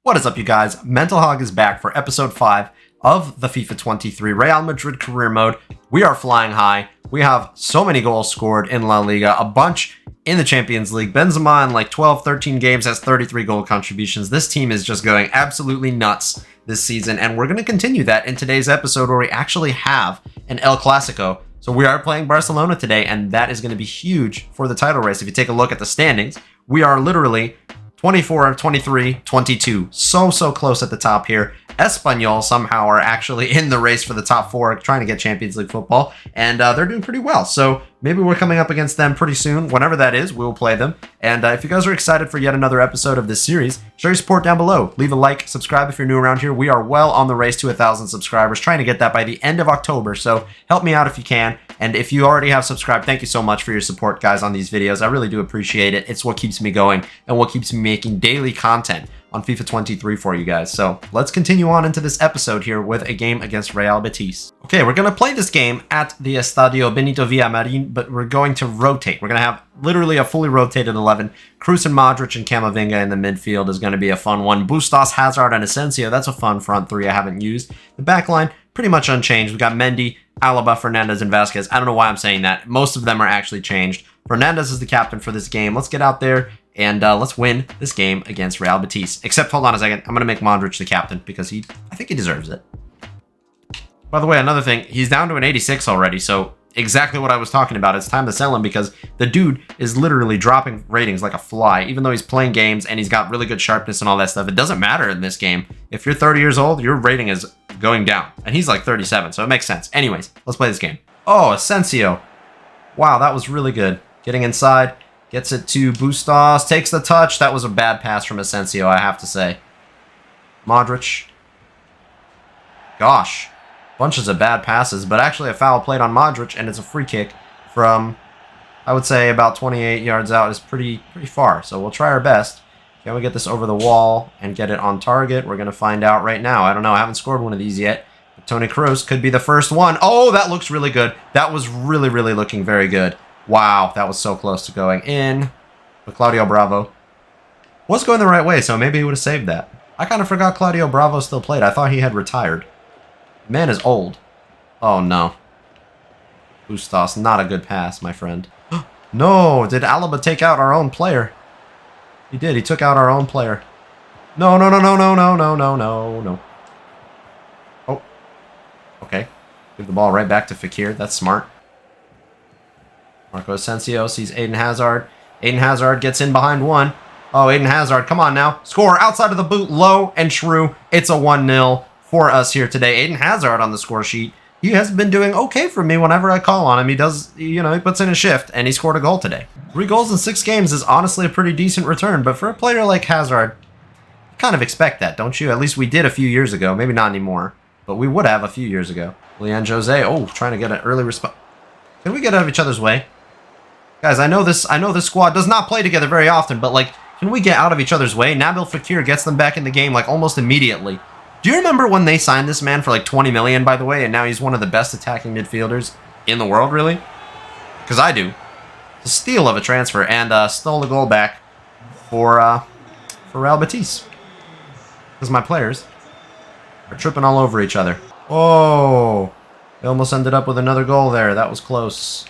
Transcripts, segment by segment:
What is up, you guys? Mental Hog is back for episode 5 of the FIFA 23 Real Madrid career mode. We are flying high. We have so many goals scored in La Liga, a bunch in the Champions League. Benzema in like 12, 13 games has 33 goal contributions. This team is just going absolutely nuts this season, and we're going to continue that in today's episode where we actually have an El Clasico. So we are playing Barcelona today, and that is going to be huge for the title race. If you take a look at the standings, we are literally 24, 23, 22. So close at the top here. Espanyol somehow are actually in the race for the top 4, trying to get Champions League football, and they're doing pretty well. So maybe we're coming up against them pretty soon. Whenever that is, we will play them. And if you guys are excited for yet another episode of this series, show your support down below. Leave a like, subscribe if you're new around here. We are well on the race to 1,000 subscribers, trying to get that by the end of October. So help me out if you can. And if you already have subscribed, thank you so much for your support, guys, on these videos. I really do appreciate it. It's what keeps me going and what keeps me making daily content on FIFA 23 for you guys. So let's continue on into this episode here with a game against Real Betis. Okay, we're going to play this game at the Estadio Benito Villamarin, but we're going to rotate. We're going to have literally a fully rotated 11. Kroos and Modric and Camavinga in the midfield is going to be a fun one. Bustos, Hazard, and Asensio. That's a fun front three I haven't used. The back line, pretty much unchanged. We've got Mendy, Alaba, Fernandez, and Vasquez. I don't know why I'm saying that. Most of them are actually changed. Fernandez is the captain for this game. Let's get out there and let's win this game against Real Betis. Except, hold on a second. I'm going to make Modric the captain because I think he deserves it. By the way, another thing, he's down to an 86 already, so exactly what I was talking about. It's time to sell him because the dude is literally dropping ratings like a fly, even though he's playing games and he's got really good sharpness and all that stuff. It doesn't matter in this game. If you're 30 years old, your rating is going down, and he's like 37, so it makes sense. Anyways, let's play this game. Oh, Asensio. Wow, that was really good. Getting inside, gets it to Bustos, takes the touch. That was a bad pass from Asensio, I have to say. Modric. Gosh. Bunches of bad passes, but actually a foul played on Modric, and it's a free kick from, I would say, about 28 yards out. Is pretty far, so we'll try our best. Can we get this over the wall and get it on target? We're going to find out right now. I don't know. I haven't scored one of these yet. But Toni Kroos could be the first one. Oh, that looks really good. That was really looking very good. Wow, that was so close to going in. But Claudio Bravo was going the right way, so maybe he would have saved that. I kind of forgot Claudio Bravo still played. I thought he had retired. Man is old. Oh, no. Bustos, not a good pass, my friend. No, did Alaba take out our own player? He did. He took out our own player. No. Oh. Okay. Give the ball right back to Fekir. That's smart. Marco Asensio sees Eden Hazard. Eden Hazard gets in behind one. Oh, Eden Hazard, come on now. Score outside of the boot, low and true. It's a 1-0 for us here today. Eden Hazard on the score sheet. He has been doing okay for me whenever I call on him. He does, he puts in a shift, and he scored a goal today. 3 goals in 6 games is honestly a pretty decent return, but for a player like Hazard, you kind of expect that, don't you? At least we did a few years ago. Maybe not anymore, but we would have a few years ago. Leon Jose, oh, trying to get an early response. Can we get out of each other's way? Guys, I know this squad does not play together very often, but, like, can we get out of each other's way? Nabil Fekir gets them back in the game, like, almost immediately. Do you remember when they signed this man for like 20 million, by the way, and now he's one of the best attacking midfielders in the world, really? Because I do. It's a steal of a transfer, and stole the goal back for Real Betis. Because my players are tripping all over each other. Oh, they almost ended up with another goal there. That was close.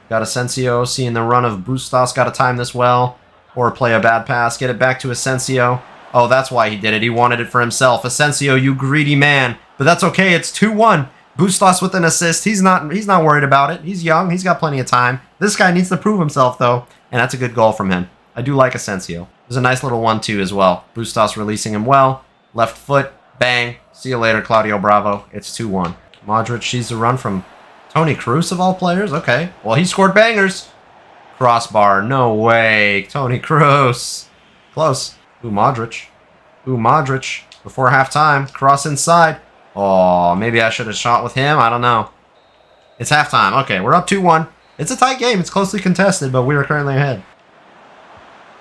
Got Asensio seeing the run of Bustos. Got to time this well, or play a bad pass. Get it back to Asensio. Oh, that's why he did it. He wanted it for himself. Asensio, you greedy man. But that's okay. It's 2-1. Bustos with an assist. He's not worried about it. He's young. He's got plenty of time. This guy needs to prove himself, though. And that's a good goal from him. I do like Asensio. There's a nice little 1-2 as well. Bustos releasing him well. Left foot. Bang. See you later, Claudio Bravo. It's 2-1. Modric sees the run from Toni Kroos, of all players. Okay. Well, he scored bangers. Crossbar. No way. Toni Kroos. Close. Ooh, Modric. Ooh, Modric. Before halftime. Cross inside. Oh, maybe I should have shot with him. I don't know. It's halftime. Okay, we're up 2-1. It's a tight game. It's closely contested, but we are currently ahead.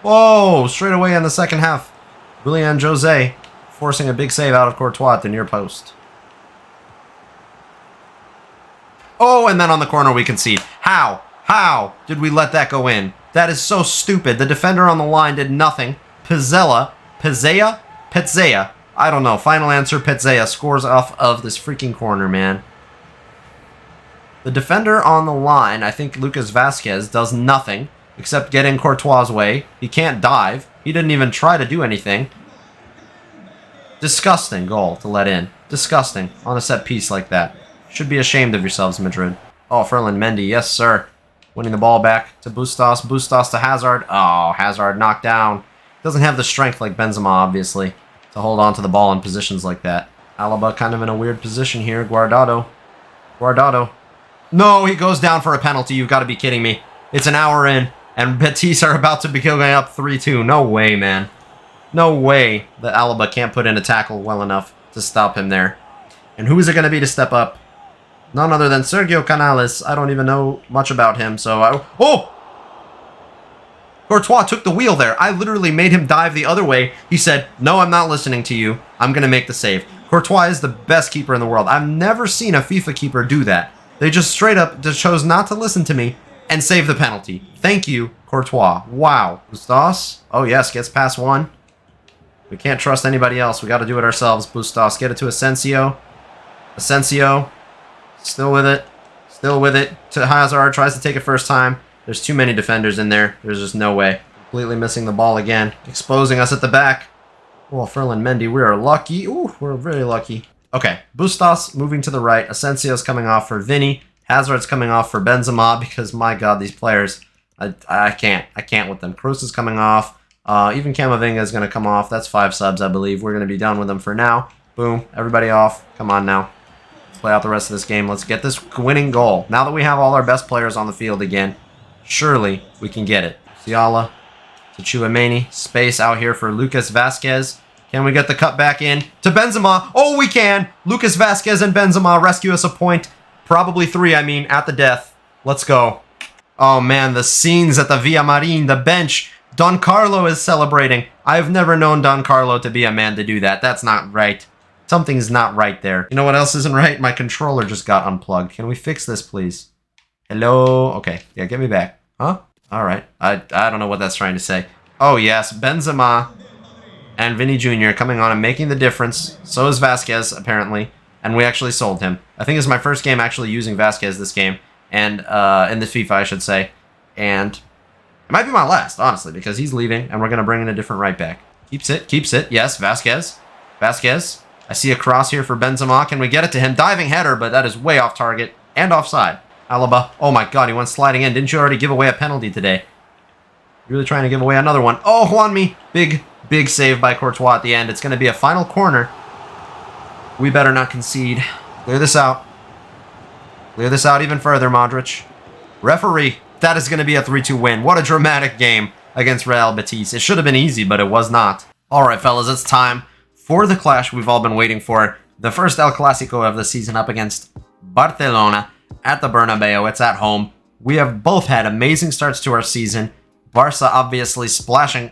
Whoa, straight away in the second half. Willian Jose forcing a big save out of Courtois at the near post. Oh, and then on the corner we concede. How? How did we let that go in? That is so stupid. The defender on the line did nothing. Pizzella Petzea. I don't know. Final answer, Petzea scores off of this freaking corner, man. The defender on the line, I think Lucas Vazquez, does nothing except get in Courtois' way. He can't dive. He didn't even try to do anything. Disgusting goal to let in. Disgusting on a set piece like that. Should be ashamed of yourselves, Madrid. Oh, Ferland Mendy, yes, sir. Winning the ball back to Bustos. Bustos to Hazard. Oh, Hazard knocked down. Doesn't have the strength like Benzema, obviously, to hold on to the ball in positions like that. Alaba kind of in a weird position here. Guardado. Guardado. No, he goes down for a penalty. You've got to be kidding me. It's an hour in, and Betis are about to be going up 3-2. No way, man. No way that Alaba can't put in a tackle well enough to stop him there. And who is it going to be to step up? None other than Sergio Canales. I don't even know much about him, so Oh! Courtois took the wheel there. I literally made him dive the other way. He said, no, I'm not listening to you. I'm going to make the save. Courtois is the best keeper in the world. I've never seen a FIFA keeper do that. They just straight up just chose not to listen to me and save the penalty. Thank you, Courtois. Wow. Bustos. Oh, yes, gets past one. We can't trust anybody else. We got to do it ourselves. Bustos, get it to Asensio. Asensio. Still with it. Still with it. To Hazard. Tries to take it first time. There's too many defenders in there. There's just no way. Completely missing the ball again. Exposing us at the back. Oh, Ferland Mendy. We are lucky. Ooh, we're very lucky. Okay. Bustos moving to the right. Asensio's coming off for Vinny. Hazard's coming off for Benzema because, my God, these players, I can't. I can't with them. Kroos is coming off. Even Camavinga is going to come off. That's 5 subs, I believe. We're going to be done with them for now. Boom. Everybody off. Come on now. Let's play out the rest of this game. Let's get this winning goal. Now that we have all our best players on the field again, surely we can get it. Musiala to Tchouaméni. Space out here for Lucas Vazquez. Can we get the cut back in to Benzema? Oh, we can. Lucas Vazquez and Benzema rescue us a point. Probably 3, I mean, at the death. Let's go. Oh, man, the scenes at the Villamarín, the bench. Don Carlo is celebrating. I've never known Don Carlo to be a man to do that. That's not right. Something's not right there. You know what else isn't right? My controller just got unplugged. Can we fix this, please? Hello? Okay. Yeah, get me back. Huh? All right. I don't know what that's trying to say. Oh, yes. Benzema and Vinny Jr. coming on and making the difference. So is Vazquez, apparently. And we actually sold him. I think it's my first game actually using Vazquez this game. And in the FIFA, I should say. And it might be my last, honestly, because he's leaving. And we're going to bring in a different right back. Keeps it. Keeps it. Yes, Vazquez. Vazquez. I see a cross here for Benzema. Can we get it to him? Diving header, but that is way off target. And offside. Alaba. Oh my God, he went sliding in. Didn't you already give away a penalty today? You're really trying to give away another one. Oh, Juanmi. Big save by Courtois at the end. It's going to be a final corner. We better not concede. Clear this out. Clear this out even further, Modric. Referee. That is going to be a 3-2 win. What a dramatic game against Real Betis. It should have been easy, but it was not. All right, fellas, it's time for the clash we've all been waiting for. The first El Clasico of the season up against Barcelona at the Bernabeu. It's at home. We have both had amazing starts to our season. Barca obviously splashing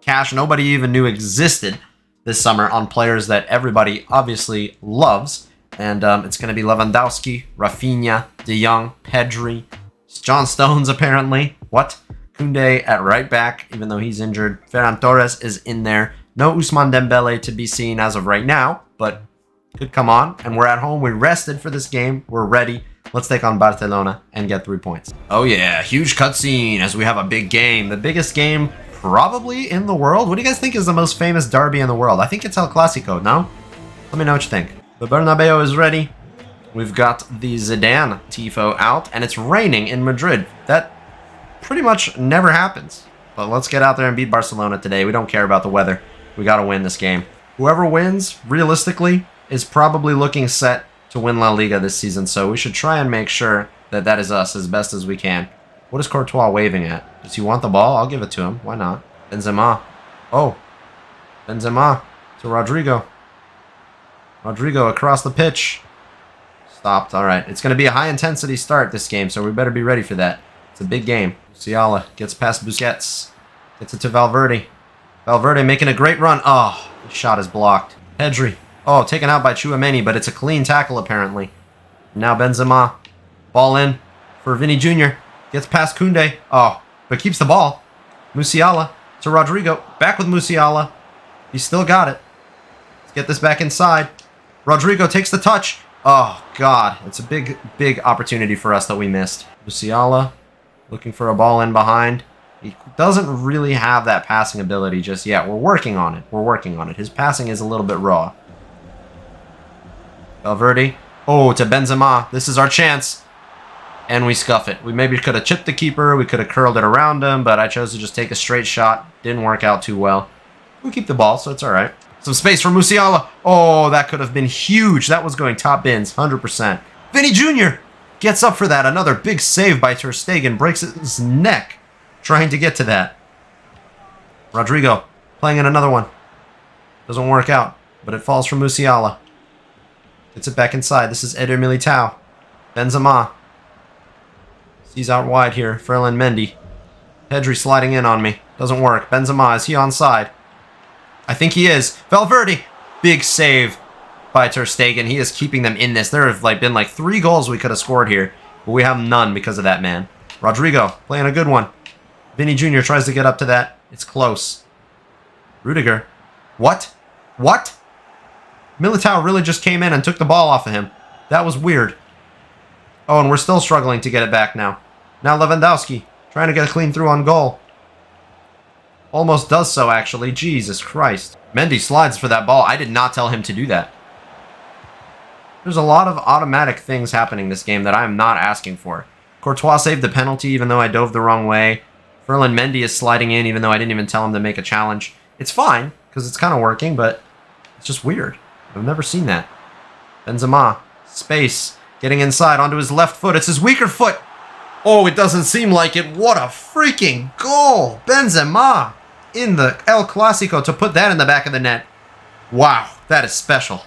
cash nobody even knew existed this summer on players that everybody obviously loves. And it's going to be Lewandowski, Rafinha, De Jong, Pedri, John Stones apparently. What? Koundé at right back, even though he's injured. Ferran Torres is in there. No Ousmane Dembele to be seen as of right now, but could come on. And we're at home. We rested for this game. We're ready. Let's take on Barcelona and get 3 points. Oh yeah, huge cutscene as we have a big game. The biggest game probably in the world. What do you guys think is the most famous derby in the world? I think it's El Clasico, no? Let me know what you think. The Bernabeu is ready. We've got the Zidane tifo out, and it's raining in Madrid. That pretty much never happens. But let's get out there and beat Barcelona today. We don't care about the weather. We got to win this game. Whoever wins, realistically, is probably looking set to win La Liga this season, so we should try and make sure that that is us as best as we can. What is Courtois waving at? Does he want the ball? I'll give it to him. Why not? Benzema. Oh. Benzema to Rodrigo. Rodrigo across the pitch. Stopped. All right. It's going to be a high-intensity start this game, so we better be ready for that. It's a big game. Musiala gets past Busquets. Gets it to Valverde. Valverde making a great run. Oh, the shot is blocked. Pedri. Oh, taken out by Tchouaméni, but it's a clean tackle apparently. Now Benzema. Ball in for Vinny Jr. Gets past Koundé. Oh, but keeps the ball. Musiala to Rodrigo. Back with Musiala. He's still got it. Let's get this back inside. Rodrigo takes the touch. Oh, God. It's a big, big opportunity for us that we missed. Musiala looking for a ball in behind. He doesn't really have that passing ability just yet. We're working on it. We're working on it. His passing is a little bit raw. Valverde. Oh, to Benzema. This is our chance. And we scuff it. We maybe could have chipped the keeper. We could have curled it around him, but I chose to just take a straight shot. Didn't work out too well. We keep the ball, so it's all right. Some space for Musiala. Oh, that could have been huge. That was going top bins, 100%. Vinny Jr. gets up for that. Another big save by Ter Stegen. Breaks his neck trying to get to that. Rodrigo playing in another one. Doesn't work out, but it falls for Musiala. Gets it back inside. This is Eder Militao. Benzema. He's out wide here. Ferland Mendy. Pedri sliding in on me. Doesn't work. Benzema, is he onside? I think he is. Valverde. Big save by Ter Stegen. He is keeping them in this. There have been 3 goals we could have scored here, but we have none because of that man. Rodrigo playing a good one. Vinny Jr. tries to get up to that. It's close. Rudiger. What? What? Militao really just came in and took the ball off of him. That was weird. Oh, and we're still struggling to get it back now. Now Lewandowski trying to get a clean through on goal. Almost does so, actually. Jesus Christ. Mendy slides for that ball. I did not tell him to do that. There's a lot of automatic things happening this game that I am not asking for. Courtois saved the penalty even though I dove the wrong way. Ferland Mendy is sliding in even though I didn't even tell him to make a challenge. It's fine, because it's kind of working, but it's just weird. I've never seen that. Benzema. Space. Getting inside onto his left foot. It's his weaker foot. Oh, it doesn't seem like it. What a freaking goal. Benzema in the El Clasico to put that in the back of the net. Wow, that is special.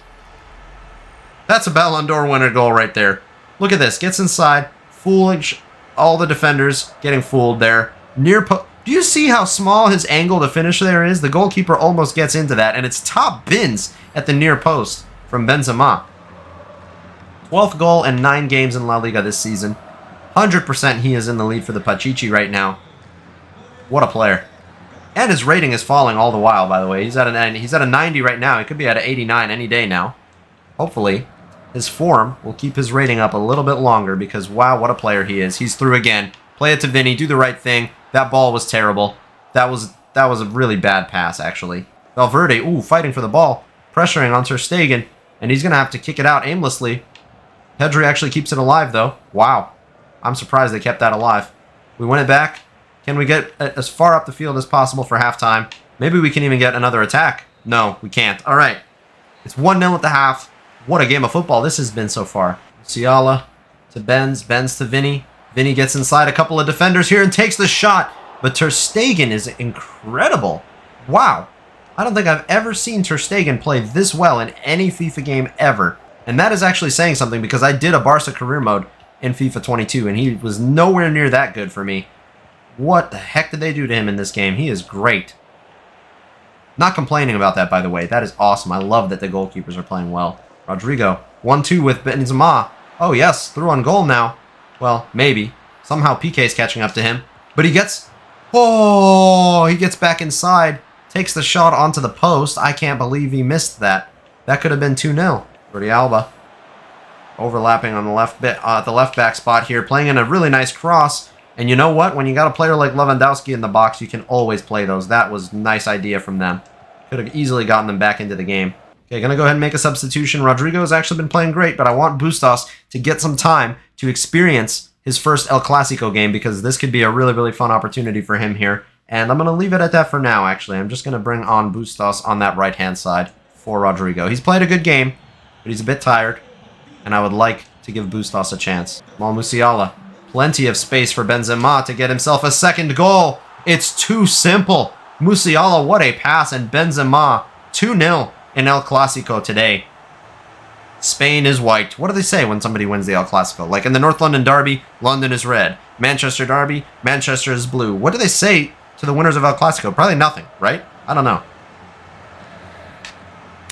That's a Ballon d'Or winner goal right there. Look at this. Gets inside. Fooling all the defenders. Getting fooled there. Near post. Do you see how small his angle to finish there is? The goalkeeper almost gets into that, and it's top bins at the near post from Benzema. 12th goal in 9 games in La Liga this season. 100% he is in the lead for the Pachichi right now. What a player. And his rating is falling all the while, by the way. He's at a 90 right now. He could be at an 89 any day now. Hopefully, his form will keep his rating up a little bit longer because, wow, what a player he is. He's through again. Play it to Vinny. Do the right thing. That ball was terrible. That was a really bad pass, actually. Valverde, ooh, fighting for the ball. Pressuring on Ter Stegen. And he's going to have to kick it out aimlessly. Pedri actually keeps it alive, though. Wow. I'm surprised they kept that alive. We win it back. Can we get as far up the field as possible for halftime? Maybe we can even get another attack. No, we can't. All right. It's 1-0 at the half. What a game of football this has been so far. Musiala to Benz. Benz to Vinny. Vinny gets inside a couple of defenders here and takes the shot. But Ter Stegen is incredible. Wow. I don't think I've ever seen Ter Stegen play this well in any FIFA game ever. And that is actually saying something because I did a Barca career mode in FIFA 22 and he was nowhere near that good for me. What the heck did they do to him in this game? He is great. Not complaining about that, by the way. That is awesome. I love that the goalkeepers are playing well. Rodrigo, 1-2 with Benzema. Oh, yes, through on goal now. Well, maybe. Somehow PK's catching up to him. But he gets... Oh, he gets back inside. Takes the shot onto the post. I can't believe he missed that. That could have been 2-0. Jordi Alba. Overlapping on the left back spot here. Playing in a really nice cross. And you know what? When you got a player like Lewandowski in the box, you can always play those. That was a nice idea from them. Could have easily gotten them back into the game. Okay, gonna go ahead and make a substitution. Rodrigo has actually been playing great, but I want Bustos to get some time to experience his first El Clasico game because this could be a really, really fun opportunity for him here. And I'm gonna leave it at that for now, actually. I'm just gonna bring on Bustos on that right-hand side for Rodrigo. He's played a good game, but he's a bit tired, and I would like to give Bustos a chance. Mal Musiala. Plenty of space for Benzema to get himself a second goal. It's too simple. Musiala, what a pass, and Benzema, 2-0 in El Clasico today. Spain is white. What do they say when somebody wins the El Clasico? Like in the North London Derby, London is red. Manchester Derby, Manchester is blue. What do they say to the winners of El Clasico? Probably nothing, right? I don't know.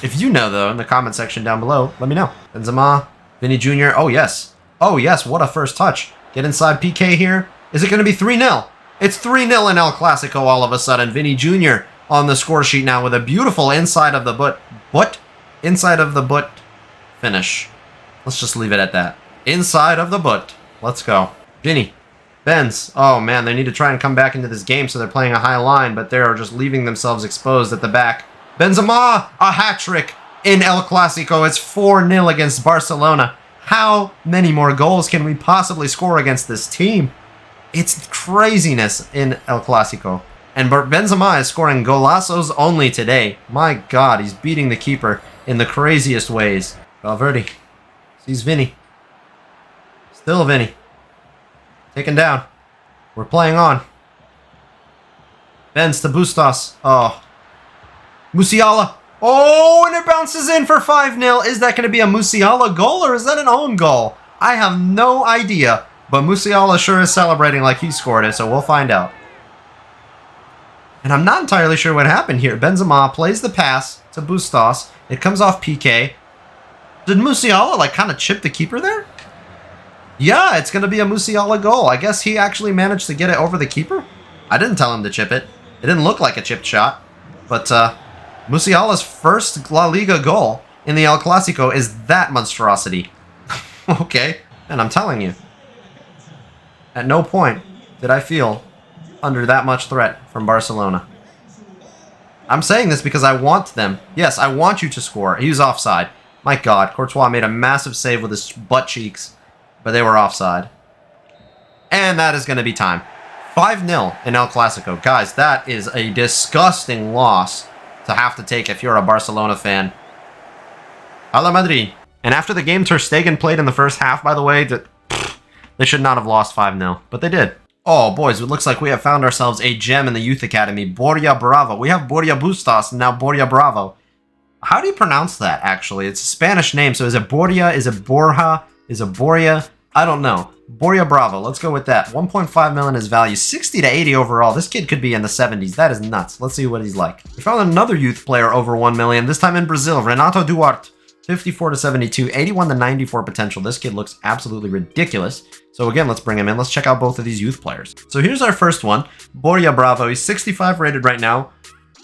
If you know, though, in the comment section down below, let me know. Benzema, Vinny Jr. Oh, yes. Oh, yes. What a first touch. Get inside PK here. Is it going to be 3-0? It's 3-0 in El Clasico all of a sudden. Vinny Jr. on the score sheet now with a beautiful inside of the butt finish. Let's just leave it at that. Inside of the butt. Let's go. Vinny. Benz. Oh man, they need to try and come back into this game, so they're playing a high line, but they're just leaving themselves exposed at the back. Benzema, a hat-trick in El Clasico. It's 4-0 against Barcelona. How many more goals can we possibly score against this team? It's craziness in El Clasico. And Benzema is scoring golazos only today. My God, he's beating the keeper in the craziest ways. Valverde sees Vinny. Still Vinny. Taken down. We're playing on. Benz to Bustos. Oh. Musiala. Oh, and it bounces in for 5-0. Is that going to be a Musiala goal or is that an own goal? I have no idea. But Musiala sure is celebrating like he scored it, so we'll find out. And I'm not entirely sure what happened here. Benzema plays the pass to Bustos. It comes off PK. Did Musiala like kind of chip the keeper there? Yeah, it's going to be a Musiala goal. I guess he actually managed to get it over the keeper. I didn't tell him to chip it. It didn't look like a chipped shot. But Musiala's first La Liga goal in the El Clasico is that monstrosity. Okay, and I'm telling you, at no point did I feel under that much threat from Barcelona. I'm saying this because I want them. Yes, I want you to score. He was offside. My God, Courtois made a massive save with his butt cheeks. But they were offside. And that is going to be time. 5-0 in El Clasico. Guys, that is a disgusting loss to have to take if you're a Barcelona fan. A la Madrid. And after the game Ter Stegen played in the first half, by the way, they should not have lost 5-0. But they did. Oh, boys, it looks like we have found ourselves a gem in the youth academy. Borja Bravo. We have Borja Bustos and now Borja Bravo. How do you pronounce that, actually? It's a Spanish name, so is it Borja? Is it Borja? Is it Borja? I don't know. Borja Bravo. Let's go with that. 1.5 million is value. 60 to 80 overall. This kid could be in the 70s. That is nuts. Let's see what he's like. We found another youth player over 1 million. This time in Brazil. Renato Duarte. 54 to 72. 81 to 94 potential. This kid looks absolutely ridiculous. So again, let's bring him in. Let's check out both of these youth players. So here's our first one. Borja Bravo. He's 65 rated right now.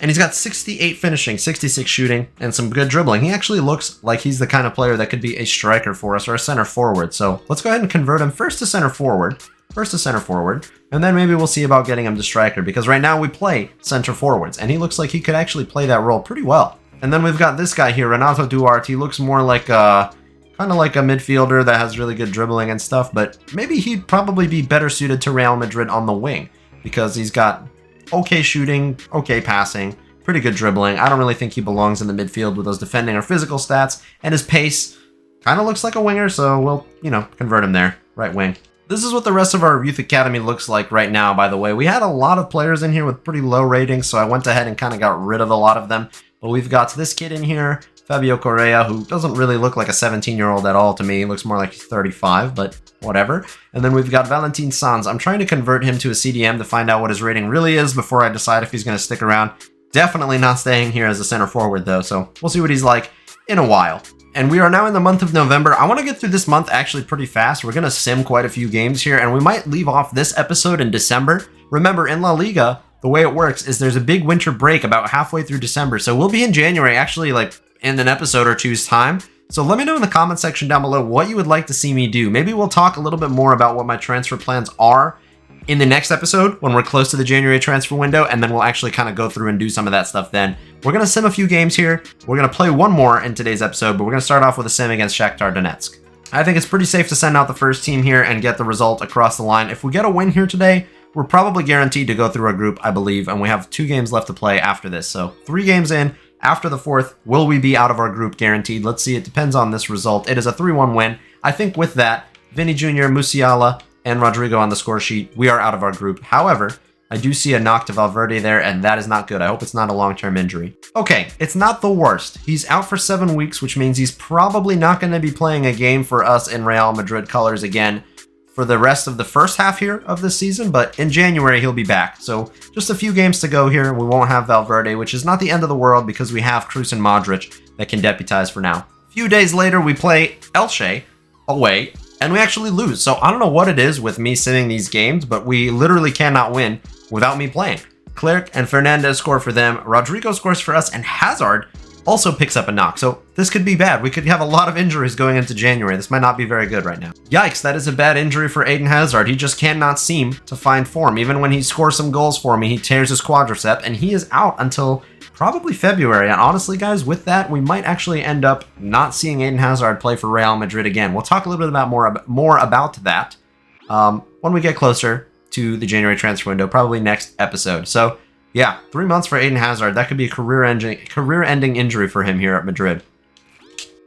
And he's got 68 finishing, 66 shooting, and some good dribbling. He actually looks like he's the kind of player that could be a striker for us or a center forward. So let's go ahead and convert him first to center forward. And then maybe we'll see about getting him to striker, because right now we play center forwards, and he looks like he could actually play that role pretty well. And then we've got this guy here, Renato Duarte. He looks more like a kind of like a midfielder that has really good dribbling and stuff, but maybe he'd probably be better suited to Real Madrid on the wing, because he's got okay shooting, okay passing, pretty good dribbling. I don't really think he belongs in the midfield with those defending or physical stats, and his pace kind of looks like a winger, so we'll, convert him there, right wing. This is what the rest of our youth academy looks like right now, by the way. We had a lot of players in here with pretty low ratings, so I went ahead and kind of got rid of a lot of them. But we've got this kid in here, Fabio Correa, who doesn't really look like a 17-year-old at all to me. He looks more like he's 35, but whatever. And then we've got Valentin Sanz. I'm trying to convert him to a CDM to find out what his rating really is before I decide if he's going to stick around. Definitely not staying here as a center forward, though, so we'll see what he's like in a while. And we are now in the month of November. I want to get through this month actually pretty fast. We're going to sim quite a few games here, and we might leave off this episode in December. Remember, in La Liga, the way it works is there's a big winter break about halfway through December, so we'll be in January, actually, like in an episode or two's time. So let me know in the comment section down below what you would like to see me do. Maybe we'll talk a little bit more about what my transfer plans are in the next episode when we're close to the January transfer window, and then we'll actually kind of go through and do some of that stuff then. We're going to sim a few games here. We're going to play one more in today's episode, but we're going to start off with a sim against Shakhtar Donetsk. I think it's pretty safe to send out the first team here and get the result across the line. If we get a win here today, we're probably guaranteed to go through our group, I believe, and we have 2 games left to play after this. So 3 games in. After the 4th, will we be out of our group guaranteed? Let's see. It depends on this result. It is a 3-1 win. I think with that, Vinny Jr., Musiala, and Rodrigo on the score sheet, we are out of our group. However, I do see a knock to Valverde there, and that is not good. I hope it's not a long-term injury. Okay, it's not the worst. He's out for 7 weeks, which means he's probably not going to be playing a game for us in Real Madrid colors again for the rest of the first half here of this season, but in January he'll be back. So just a few games to go here. We won't have Valverde, which is not the end of the world because we have Kroos and Modric that can deputize for now. A few days later, we play Elche away, and we actually lose. So I don't know what it is with me sitting these games, but we literally cannot win without me playing. Clerc and Fernandez score for them. Rodrigo scores for us, and Hazard also picks up a knock. So this could be bad. We could have a lot of injuries going into January. This might not be very good right now. Yikes, that is a bad injury for Eden Hazard. He just cannot seem to find form. Even when he scores some goals for me, he tears his quadricep, and he is out until probably February. And honestly, guys, with that, we might actually end up not seeing Eden Hazard play for Real Madrid again. We'll talk a little bit about more about that when we get closer to the January transfer window, probably next episode. So yeah, 3 months for Eden Hazard. That could be a career-ending injury for him here at Madrid.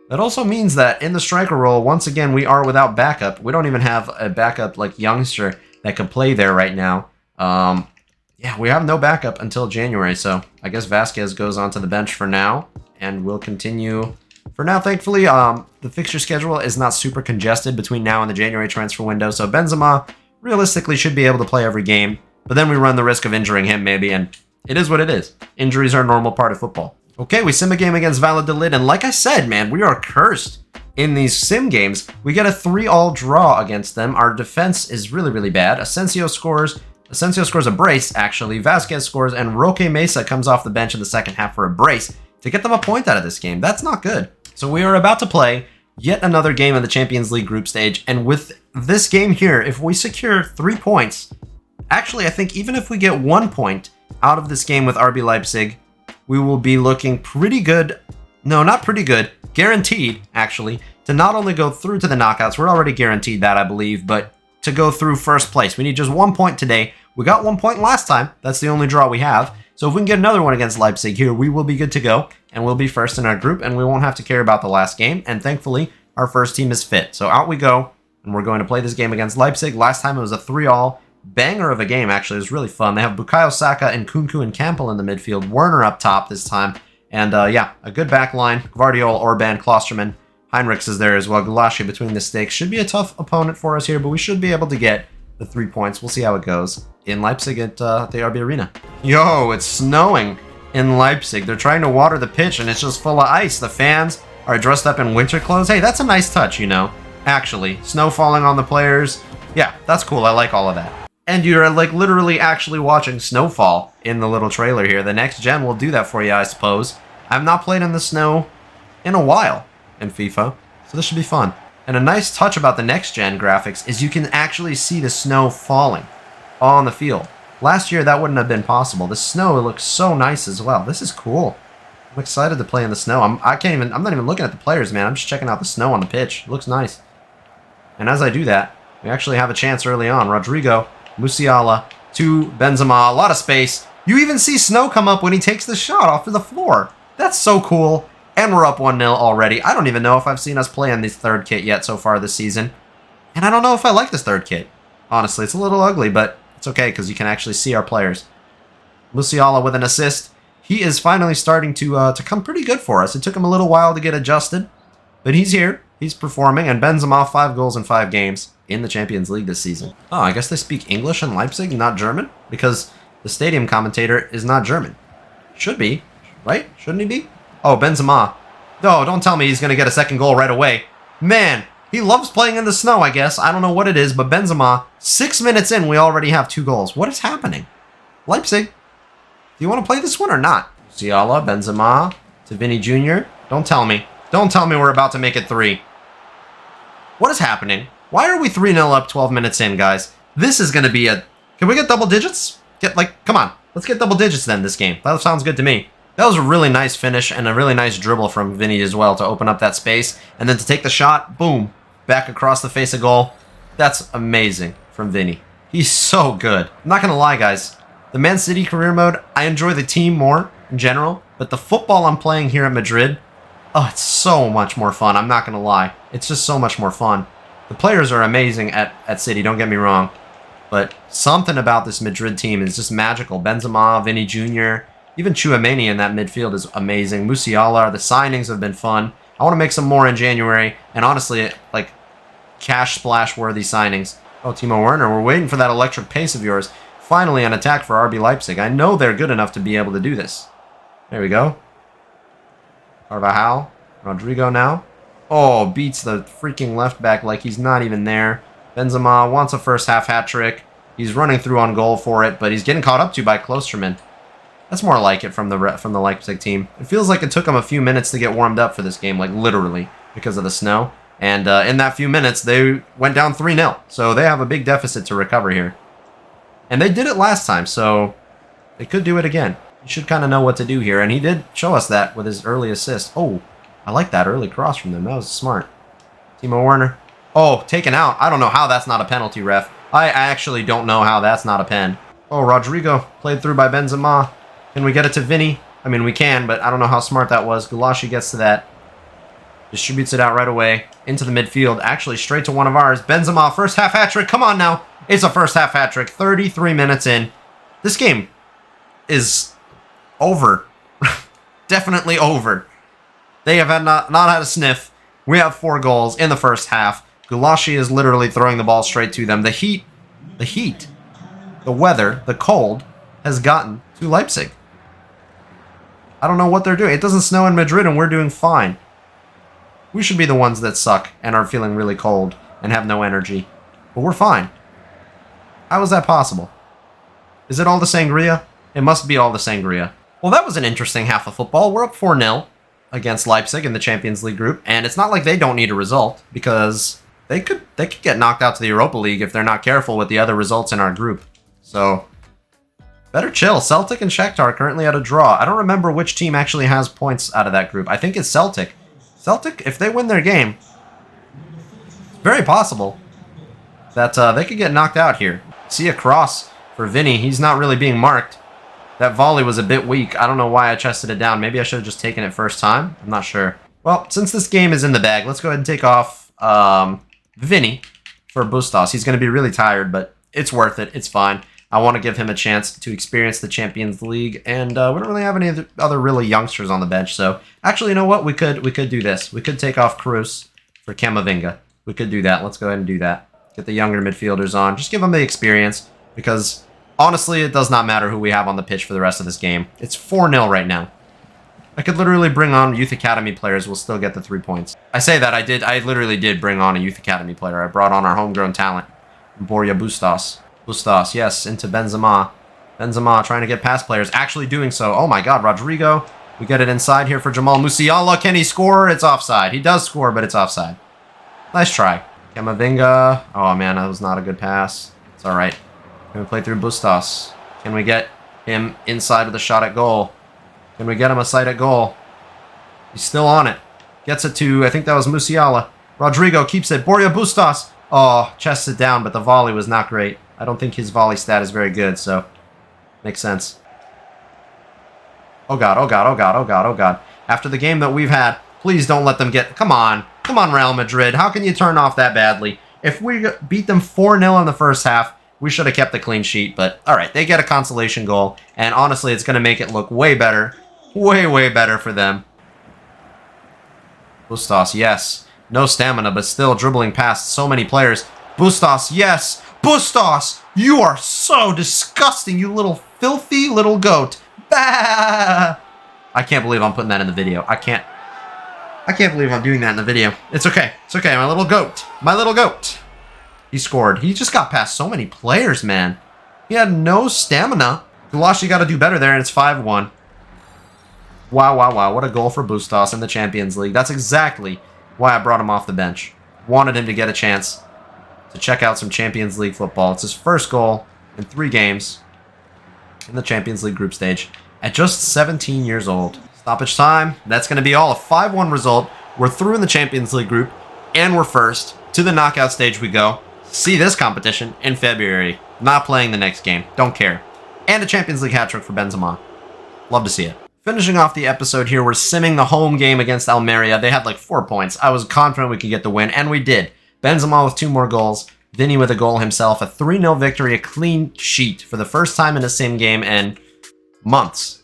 That also means that in the striker role, once again, we are without backup. We don't even have a backup like youngster that could play there right now. Yeah, we have no backup until January, so I guess Vasquez goes onto the bench for now, and we'll continue. For now, thankfully, the fixture schedule is not super congested between now and the January transfer window, so Benzema realistically should be able to play every game. But then we run the risk of injuring him, maybe, and it is what it is. Injuries are a normal part of football. Okay, we sim a game against Valladolid, and like I said, man, we are cursed in these sim games. We get a 3-all draw against them. Our defense is really, really bad. Asensio scores a brace, actually. Vasquez scores, and Roque Mesa comes off the bench in the second half for a brace to get them a point out of this game. That's not good. So we are about to play yet another game in the Champions League group stage, and with this game here, if we secure 3 points... Actually, I think even if we get 1 point out of this game with RB Leipzig, we will be looking pretty good. No, not pretty good. Guaranteed, actually, to not only go through to the knockouts. We're already guaranteed that, I believe, but to go through first place. We need just 1 point today. We got 1 point last time. That's the only draw we have. So if we can get another one against Leipzig here, we will be good to go, and we'll be first in our group, and we won't have to care about the last game. And thankfully, our first team is fit. So out we go, and we're going to play this game against Leipzig. Last time it was a 3-all. Banger of a game, actually. It was really fun. They have Bukayo Saka and Kunku and Campbell in the midfield. Werner up top this time. And yeah, a good back line. Gvardiol, Orban, Klosterman. Heinrichs is there as well. Gulashi between the stakes. Should be a tough opponent for us here, but we should be able to get the 3 points. We'll see how it goes in Leipzig at the RB Arena. Yo, it's snowing in Leipzig. They're trying to water the pitch, and it's just full of ice. The fans are dressed up in winter clothes. Hey, that's a nice touch, you know. Actually, snow falling on the players. Yeah, that's cool. I like all of that. And you're like literally actually watching snowfall in the little trailer here. The next gen will do that for you, I suppose. I've not played in the snow in a while in FIFA, so this should be fun. And a nice touch about the next gen graphics is you can actually see the snow falling on the field. Last year that wouldn't have been possible. The snow looks so nice as well. This is cool. I'm excited to play in the snow. I'm not even looking at the players, man. I'm just checking out the snow on the pitch. It looks nice. And as I do that, we actually have a chance early on. Rodrigo, Musiala to Benzema. A lot of space. You even see snow come up when he takes the shot off of the floor. That's so cool. And we're up 1-0 already. I don't even know if I've seen us play in this third kit yet so far this season. And I don't know if I like this third kit. Honestly, it's a little ugly, but it's okay because you can actually see our players. Musiala with an assist. He is finally starting to come pretty good for us. It took him a little while to get adjusted, but he's here. He's performing, and Benzema 5 goals in 5 games in the Champions League this season. Oh, I guess they speak English in Leipzig, not German, because the stadium commentator is not German. Should be, right? Shouldn't he be? Oh, Benzema. No, don't tell me he's going to get a second goal right away. Man, he loves playing in the snow, I guess. I don't know what it is, but Benzema, 6 minutes in, we already have 2 goals. What is happening? Leipzig, do you want to play this one or not? Musiala, Benzema, to Vinny Jr. Don't tell me. Don't tell me we're about to make it 3. What is happening? Why are we 3-0 up 12 minutes in, guys? This is going to be a... Can we get double digits? Come on. Let's get double digits then this game. That sounds good to me. That was a really nice finish and a really nice dribble from Vinny as well to open up that space. And then to take the shot, boom, back across the face of goal. That's amazing from Vinny. He's so good. I'm not going to lie, guys. The Man City career mode, I enjoy the team more in general. But the football I'm playing here at Madrid, oh, it's so much more fun. I'm not going to lie. It's just so much more fun. The players are amazing at City, don't get me wrong. But something about this Madrid team is just magical. Benzema, Vinny Jr., even Tchouaméni in that midfield is amazing. Musiala, the signings have been fun. I want to make some more in January. And honestly, like, cash splash worthy signings. Oh, Timo Werner, we're waiting for that electric pace of yours. Finally an attack for RB Leipzig. I know they're good enough to be able to do this. There we go. Carvajal. Rodrigo now. Oh, beats the freaking left back like he's not even there. Benzema wants a first half hat trick. He's running through on goal for it, but he's getting caught up to by Klosterman. That's more like it from the Leipzig team. It feels like it took them a few minutes to get warmed up for this game, like literally, because of the snow. And in that few minutes, they went down 3-0. So they have a big deficit to recover here. And they did it last time, so they could do it again. You should kind of know what to do here. And he did show us that with his early assist. Oh, I like that early cross from them. That was smart. Timo Werner. Oh, taken out. I don't know how that's not a penalty, ref. I actually don't know how that's not a pen. Oh, Rodrigo played through by Benzema. Can we get it to Vinny? I mean, we can, but I don't know how smart that was. Gulashi gets to that. Distributes it out right away into the midfield. Actually, straight to one of ours. Benzema, first half hat-trick. Come on now. It's a first half hat-trick. 33 minutes in. This game is over. Definitely over. They have had not had a sniff. We have 4 goals in the first half. Gulashi is literally throwing the ball straight to them. The heat, the weather, the cold has gotten to Leipzig. I don't know what they're doing. It doesn't snow in Madrid and we're doing fine. We should be the ones that suck and are feeling really cold and have no energy. But we're fine. How is that possible? Is it all the sangria? It must be all the sangria. Well, that was an interesting half of football. We're up 4-0 against Leipzig in the Champions League group, and it's not like they don't need a result because they could get knocked out to the Europa League if they're not careful with the other results in our group. So, better chill. Celtic and Shakhtar are currently at a draw. I don't remember which team actually has points out of that group. I think it's Celtic. Celtic, if they win their game, it's very possible that they could get knocked out here. See a cross for Vinny. He's not really being marked. That volley was a bit weak. I don't know why I chested it down. Maybe I should have just taken it first time. I'm not sure. Well, since this game is in the bag, let's go ahead and take off Vinny for Bustos. He's going to be really tired, but it's worth it. It's fine. I want to give him a chance to experience the Champions League, and we don't really have any other really youngsters on the bench. So, actually, you know what? We could do this. We could take off Cruz for Camavinga. We could do that. Let's go ahead and do that. Get the younger midfielders on. Just give them the experience, because honestly, it does not matter who we have on the pitch for the rest of this game. It's 4-0 right now. I could literally bring on youth academy players. We'll still get the 3 points. I say that. I literally did bring on a youth academy player. I brought on our homegrown talent, Borja Bustos. Bustos, yes, into Benzema. Benzema trying to get past players. Actually doing so. Oh my god, Rodrigo. We get it inside here for Jamal Musiala. Can he score? It's offside. He does score, but it's offside. Nice try. Camavinga. Oh man, that was not a good pass. It's alright. Can we play through Bustos? Can we get him inside with a shot at goal? Can we get him a sight at goal? He's still on it. Gets it to, I think that was Musiala. Rodrigo keeps it. Borja Bustos. Oh, chests it down, but the volley was not great. I don't think his volley stat is very good, so makes sense. Oh god, oh god, oh god, oh god, oh god. After the game that we've had, please don't let them get... Come on. Come on, Real Madrid. How can you turn off that badly? If we beat them 4-0 in the first half, we should have kept the clean sheet, but alright, they get a consolation goal, and honestly, it's going to make it look way better. Way better for them. Bustos, yes. No stamina, but still dribbling past so many players. Bustos, yes! Bustos! You are so disgusting, you little filthy little goat. Bah! I can't believe I'm putting that in the video. I can't believe I'm doing that in the video. It's okay. It's okay, my little goat. My little goat. He scored. He just got past so many players, man. He had no stamina. Gulashi got to do better there, and it's 5-1. Wow. What a goal for Bustos in the Champions League. That's exactly why I brought him off the bench. Wanted him to get a chance to check out some Champions League football. It's his first goal in 3 games in the Champions League group stage at just 17 years old. Stoppage time. That's going to be all. A 5-1 result. We're through in the Champions League group, and we're first. To the knockout stage we go. See this competition in February. Not playing the next game. Don't care. And a Champions League hat-trick for Benzema. Love to see it. Finishing off the episode here, we're simming the home game against Almeria. They had like 4 points. I was confident we could get the win, and we did. Benzema with 2 more goals. Vinny with a goal himself. A 3-0 victory, a clean sheet for the first time in a sim game in months.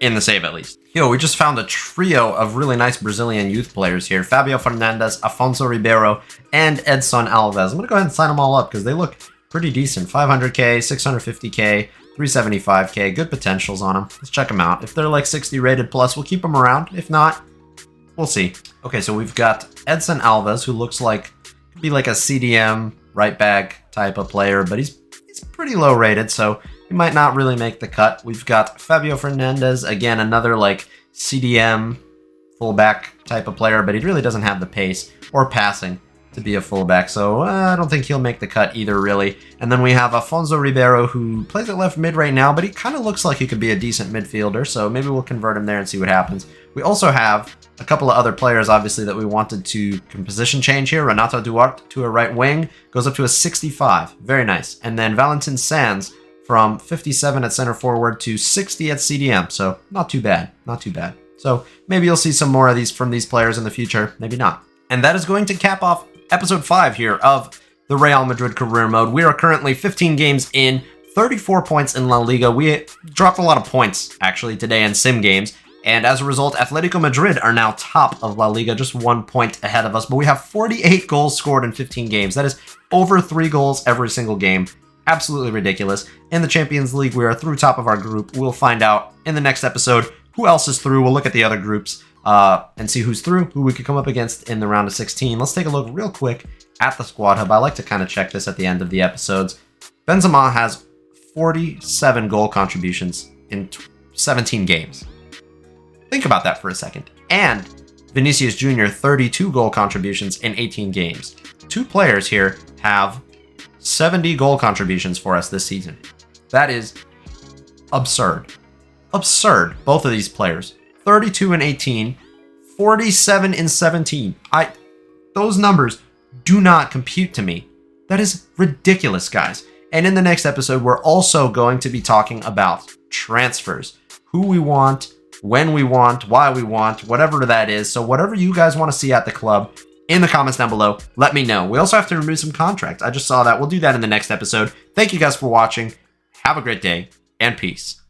In the save, at least. Yo, we just found a trio of really nice Brazilian youth players here. Fabio Fernandes, Afonso Ribeiro, and Edson Alves. I'm going to go ahead and sign them all up because they look pretty decent. 500k, 650k, 375k. Good potentials on them. Let's check them out. If they're like 60 rated plus, we'll keep them around. If not, we'll see. Okay, so we've got Edson Alves, who looks like could be like a CDM right back type of player, but he's he's pretty low rated, so he might not really make the cut. We've got Fabio Fernandez, again, another like CDM fullback type of player, but he really doesn't have the pace or passing to be a fullback, so I don't think he'll make the cut either, really. And then we have Afonso Ribeiro, who plays at left mid right now, but he kind of looks like he could be a decent midfielder, so maybe we'll convert him there and see what happens. We also have a couple of other players, obviously, that we wanted to position change here. Renato Duarte to a right wing, goes up to a 65. Very nice. And then Valentin Sanz from 57 at center forward to 60 at CDM, so not too bad, not too bad. So maybe you'll see some more of these from these players in the future, maybe not. And that is going to cap off episode 5 here of the Real Madrid career mode. We are currently 15 games in, 34 points in La Liga. We dropped a lot of points, actually, today in sim games. And as a result, Atletico Madrid are now top of La Liga, just 1 point ahead of us. But we have 48 goals scored in 15 games. That is over 3 goals every single game. Absolutely ridiculous. In the Champions League, we are through top of our group. We'll find out in the next episode who else is through. We'll look at the other groups and see who's through, who we could come up against in the round of 16. Let's take a look real quick at the squad hub. I like to kind of check this at the end of the episodes. Benzema has 47 goal contributions in 17 games. Think about that for a second. And Vinicius Jr., 32 goal contributions in 18 games. 2 players here have 70 goal contributions for us this season. That is absurd. Absurd, both of these players. 32 in 18, 47 in 17. Those numbers do not compute to me. That is ridiculous, guys. And in the next episode, we're also going to be talking about transfers. Who we want, when we want, why we want, whatever that is. So whatever you guys want to see at the club, in the comments down below, let me know. We also have to remove some contracts. I just saw that. We'll do that in the next episode. Thank you guys for watching. Have a great day, and peace.